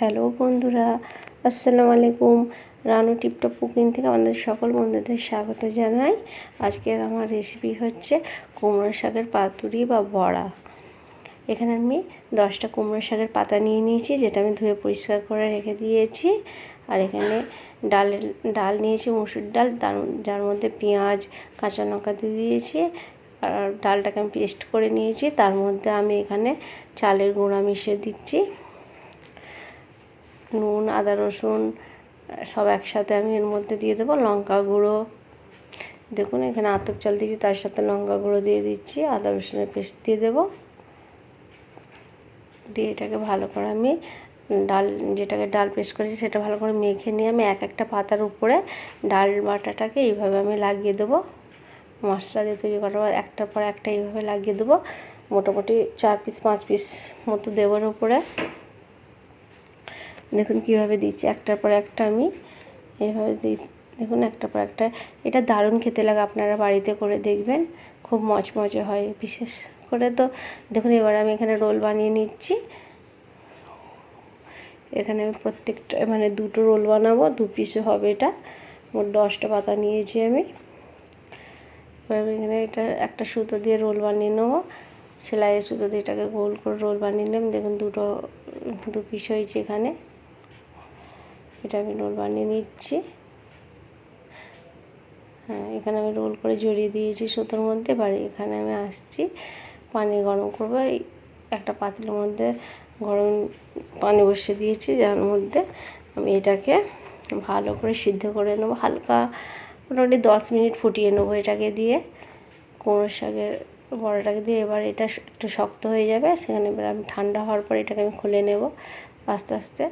Hello বন্ধুরা, আসসালামু আলাইকুম। রানু টিপটপ কুকিং থেকে আমাদের সকল বন্ধুদের স্বাগত জানাই। আজকের আমার রেসিপি হচ্ছে কুমড়ো শাকের পাতুরি বা বড়া। এখানে আমি 10টা কুমড়ো শাকের পাতা নিয়ে নিয়েছি, যেটা আমি ধুয়ে পরিষ্কার করে রেখে দিয়েছি। আর এখানে ডাল নিয়েছি, মুসুর ডাল, যার মধ্যে পেঁয়াজ কাঁচা লঙ্কা দিয়ে দিয়েছি। আর ডালটাকে আমি পেস্ট করে নিয়েছি। তার মধ্যে আমি এখানে চালের গুঁড়া মিশিয়ে দিচ্ছি। নুন, আদা, রসুন সব একসাথে আমি এর মধ্যে দিয়ে দেবো। লঙ্কা গুঁড়ো, দেখুন এখানে আতপ চাল দিয়েছি, তার সাথে লঙ্কা গুঁড়ো দিয়ে দিচ্ছি। আদা রসুনের পেস্ট দিয়ে দেবো। দিয়ে এটাকে ভালো করে আমি যেটাকে ডাল পেস্ট করেছি সেটা ভালো করে মেখে নিয়ে আমি একটা পাতার উপরে ডাল বাটাটাকে এইভাবে আমি লাগিয়ে দেবো। মশলা দিয়ে তৈরি করার পর একটার পর একটা এইভাবে লাগিয়ে দেবো। মোটামুটি 4 পিস 5 পিস মতো দেওয়ার উপরে দেখুন কীভাবে দিচ্ছি, একটার পর একটা আমি এইভাবে দিই। দেখুন একটার পর একটা। এটা দারুণ খেতে লাগে, আপনারা বাড়িতে করে দেখবেন, খুব মচমচে হয়। বিশেষ করে তো দেখুন এবার আমি এখানে রোল বানিয়ে নিচ্ছি। এখানে আমি প্রত্যেকটা দুটো রোল বানাবো, 2 পিসে হবে। এটা মোট 10টা পাতা নিয়েছি আমি। এবার আমি এখানে এটা একটা সুতো দিয়ে রোল বানিয়ে নেবো। সেলাইয়ের সুতো দিয়ে এটাকে গোল করে রোল বানিয়ে নিলাম। দেখুন 2 পিস হয়েছে এখানে। এটা আমি রোল বানিয়ে নিচ্ছি। হ্যাঁ, এখানে আমি রোল করে জড়িয়ে দিয়েছি সুতোর মধ্যে। এবার এখানে আমি আসছি, পানি গরম করবো। একটা পাতিলের মধ্যে গরম পানি বসিয়ে দিয়েছি, যার মধ্যে আমি এটাকে ভালো করে সিদ্ধ করে নেবো। হালকা মোটামুটি 10 মিনিট ফুটিয়ে নেবো এটাকে দিয়ে, কুমড়ো শাকের বড়াটাকে দিয়ে। এবার এটা একটু শক্ত হয়ে যাবে, সেখানে এবার আমি ঠান্ডা হওয়ার পর এটাকে আমি খুলে নেব আস্তে আস্তে।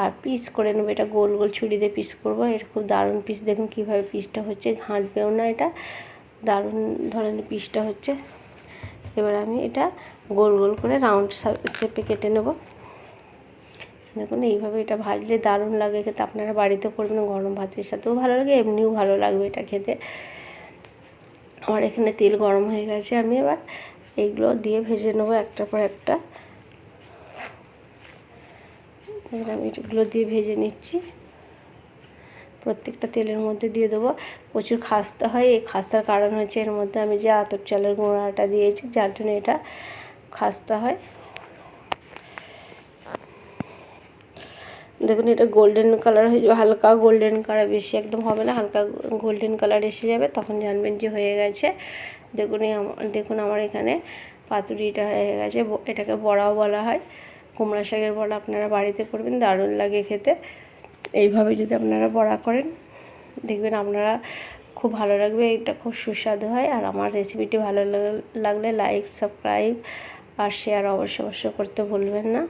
আর পিস করে নেবো, এটা গোল গোল ছুরি দিয়ে পিস করবো। এটা খুব দারুণ পিস, দেখুন কীভাবে পিসটা হচ্ছে, ঘাঁটবেও না। এটা দারুণ ধরনের পিসটা হচ্ছে। এবার আমি এটা গোল গোল করে রাউন্ড শেপে কেটে নেব। দেখুন এইভাবে এটা ভাজলে দারুণ লাগে খেতে। আপনারা বাড়িতে করবেন, গরম ভাতের সাথেও ভালো লাগে, এমনিও ভালো লাগবে এটা খেতে। আমার এখানে তেল গরম হয়ে গেছে, আমি এবার এইগুলো দিয়ে ভেজে নেবো একটার পর একটা। এবার আমি এগুলো দিয়ে ভেজে নিচ্ছি। প্রত্যেকটা তেলের মধ্যে দিয়ে দেবো। প্রচুর খাস্তা হয়, এই খাস্তার কারণ হচ্ছে এর মধ্যে আমি যে আতপ চালের গুঁড়াটা দিয়েছি, যার জন্য এটা খাস্তা হয়। দেখুন এটা গোল্ডেন কালার হয়ে যাবে, হালকা গোল্ডেন কালার, বেশি একদম হবে না, হালকা গোল্ডেন কালার এসে যাবে, তখন জানবেন যে হয়ে গেছে। দেখুন আমার এখানে পাতুরিটা হয়ে গেছে। এটাকে বড়াও বলা হয়, কুমড়া শাকের বড়া। আপনারা বাড়িতে করবেন, দারুণ লাগে খেতে। এইভাবে যদি আপনারা বড়া করেন দেখবেন আপনারা খুব ভালো লাগবে, এটা খুব সুস্বাদু হয়। আর আমার রেসিপিটি ভালো লাগলে লাইক, সাবস্ক্রাইব আর শেয়ার অবশ্যই করতে ভুলবেন না।